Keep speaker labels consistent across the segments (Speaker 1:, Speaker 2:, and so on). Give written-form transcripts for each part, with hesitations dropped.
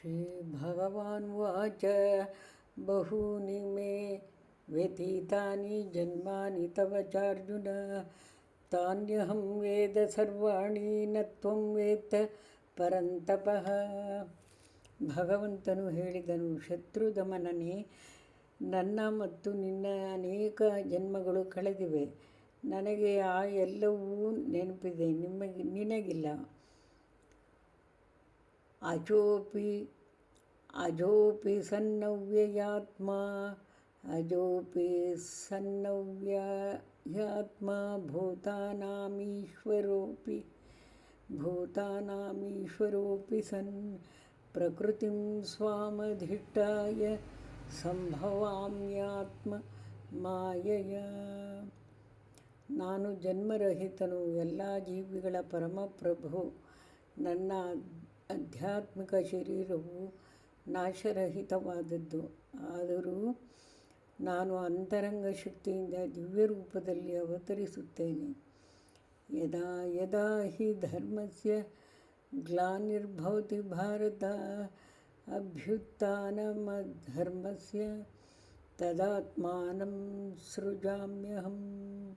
Speaker 1: श्रीभगवानुवाच बहूनि मे व्यतीतानि जन्मानि तव चार्जुन तान्यहं वेद सर्वाणि न त्वं वेत्त ಪರಂತಪಃ. ಭಗವಂತನು ಹೇಳಿದನು, ಶತ್ರುದಮನನೇ, ನನ್ನ ಮತ್ತು ನಿನ್ನ ಅನೇಕ ಜನ್ಮಗಳು ಕಳೆದಿವೆ. ನನಗೆ ಆ ಎಲ್ಲವೂ ನೆನಪಿದೆ, ನಿನಗಿಲ್ಲ. ಅಜೋಪಿ ಸನ್ನವ್ಯಯಾತ್ಮ ಭೂತಾನಾಮೀಶ್ವರೋಪಿ ಸನ್ ಪ್ರಕೃತಿಂ ಸ್ವಾಮಧಿಷ್ಠಾಯ ಸಂಭವಾಮ್ಯಾತ್ಮ ಮಾಯೆಯ. ನಾನು ಜನ್ಮರಹಿತನು, ಎಲ್ಲ ಜೀವಿಗಳ ಪರಮಪ್ರಭು. ನನ್ನ ಆಧ್ಯಾತ್ಮಿಕ ಶರೀರವು ನಾಶರಹಿತವಾದದ್ದು. ಆದರೂ ನಾನು ಅಂತರಂಗ ಶಕ್ತಿಯಿಂದ ದಿವ್ಯ ರೂಪದಲ್ಲಿ ಅವತರಿಸುತ್ತೇನೆ. ಯದಾ ಯದಾ ಹಿ ಧರ್ಮಸ್ಯ ಗ್ಲಾನಿರ್ಭವತಿ ಭಾರತ ಅಭ್ಯುತ್ಥಾನಮಧರ್ಮಸ್ಯ ತದಾತ್ಮಾನಂ ಸೃಜಾಮ್ಯಹಂ.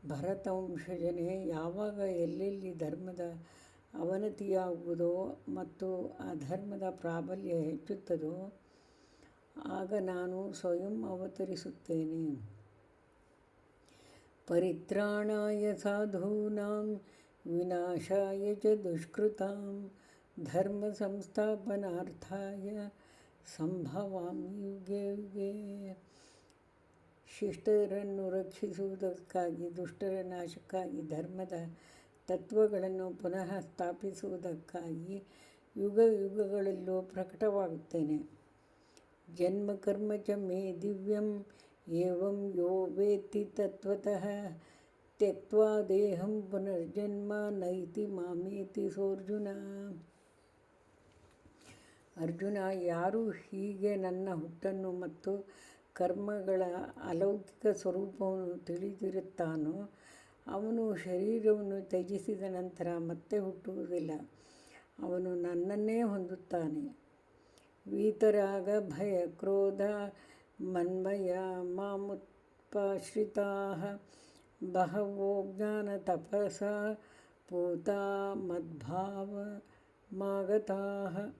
Speaker 1: ಭರತವಂಶಜನೇ, ಯಾವಾಗ ಎಲ್ಲೆಲ್ಲಿ ಧರ್ಮದ ಅವನತಿಯಾಗುವುದೋ ಮತ್ತು ಅಧರ್ಮದ ಪ್ರಾಬಲ್ಯ ಹೆಚ್ಚುತ್ತದೋ ಆಗ ನಾನು ಸ್ವಯಂ ಅವತರಿಸುತ್ತೇನೆ. ಪರಿತ್ರಾಣಾಯ ಸಾಧೂನಾಂ ವಿನಾಶಾಯ ಚ ದುಷ್ಕೃತಾಂ ಧರ್ಮ ಸಂಸ್ಥಾಪನಾರ್ಥಾಯ ಸಂಭವಾಮಿ ಯುಗೆ ಯುಗೆ. ಶಿಷ್ಟರನ್ನು ರಕ್ಷಿಸುವುದಕ್ಕಾಗಿ, ದುಷ್ಟರ ನಾಶಕ್ಕಾಗಿ, ಧರ್ಮದ ತತ್ವಗಳನ್ನು ಪುನಃ ಸ್ಥಾಪಿಸುವುದಕ್ಕಾಗಿ ಯುಗ ಯುಗಗಳಲ್ಲೂ ಪ್ರಕಟವಾಗುತ್ತೇನೆ. ಜನ್ಮ ಕರ್ಮ ಚ ಮೇ ದಿವ್ಯಂ ಏವಂ ಯೋ ವೇತ್ತಿ ತತ್ವತಃ ತ್ಯಕ್ತ್ವಾ ದೇಹಂ ಪುನರ್ಜನ್ಮ ನೈತಿ ಮಾಮೇತಿ ಸೋರ್ಜುನ. ಅರ್ಜುನ, ಯಾರು ಹೀಗೆ ನನ್ನ ಹುಟ್ಟನ್ನು ಮತ್ತು ಕರ್ಮಗಳ ಅಲೌಕಿಕ ಸ್ವರೂಪವನ್ನು ತಿಳಿದಿರುತ್ತಾನೋ ಅವನು ಶರೀರವನ್ನು ತ್ಯಜಿಸಿದ ನಂತರ ಮತ್ತೆ ಹುಟ್ಟುವುದಿಲ್ಲ. ಅವನು ನನ್ನನ್ನೇ ಹೊಂದುತ್ತಾನೆ. ವೀತರಾಗ ಭಯ ಕ್ರೋಧ ಮನ್ಮಯ ಮಾಮುತ್ಪಾಶ್ರಿತಾಃ ಬಹವೋ ಜ್ಞಾನ ತಪಸಾ ಪೂತಾ ಮದ್ಭಾವಮಾಗತಾಃ.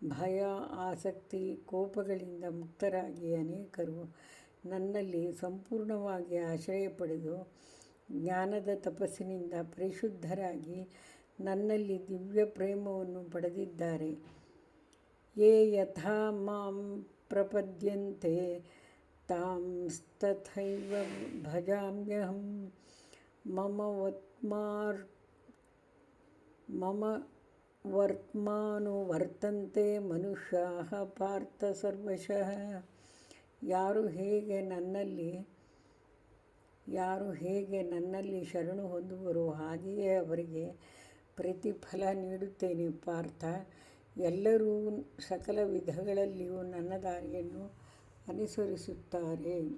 Speaker 1: ಭಯ, ಆಸಕ್ತಿ, ಕೋಪಗಳಿಂದ ಮುಕ್ತರಾಗಿ ಅನೇಕರು ನನ್ನಲ್ಲಿ ಸಂಪೂರ್ಣವಾಗಿ ಆಶ್ರಯ ಪಡೆದು ಜ್ಞಾನದ ತಪಸ್ಸಿನಿಂದ ಪರಿಶುದ್ಧರಾಗಿ ನನ್ನಲ್ಲಿ ದಿವ್ಯ ಪ್ರೇಮವನ್ನು ಪಡೆದಿದ್ದಾರೆ. ಯೇ ಯಥಾ ಮಾಂ ಪ್ರಪದ್ಯಂತೆ ತಾಂಸ್ತಥೈವ ಭಜಾಮ್ಯಹಂ. ಮಮ ವರ್ತ್ಮಾನುವರ್ತಂತೆ ಮನುಷ್ಯಾಃ ಪಾರ್ಥ ಸರ್ವಶಃ. ಯಾರು ಹೇಗೆ ನನ್ನಲ್ಲಿ ಶರಣು ಹೊಂದುವರೋ ಹಾಗೆಯೇ ಅವರಿಗೆ ಪ್ರತಿಫಲ ನೀಡುತ್ತೇನೆ ಪಾರ್ಥ. ಎಲ್ಲರೂ ಸಕಲ ವಿಧಗಳಲ್ಲಿಯೂ ನನ್ನ ದಾರಿಯನ್ನು ಅನುಸರಿಸುತ್ತಾರೆ.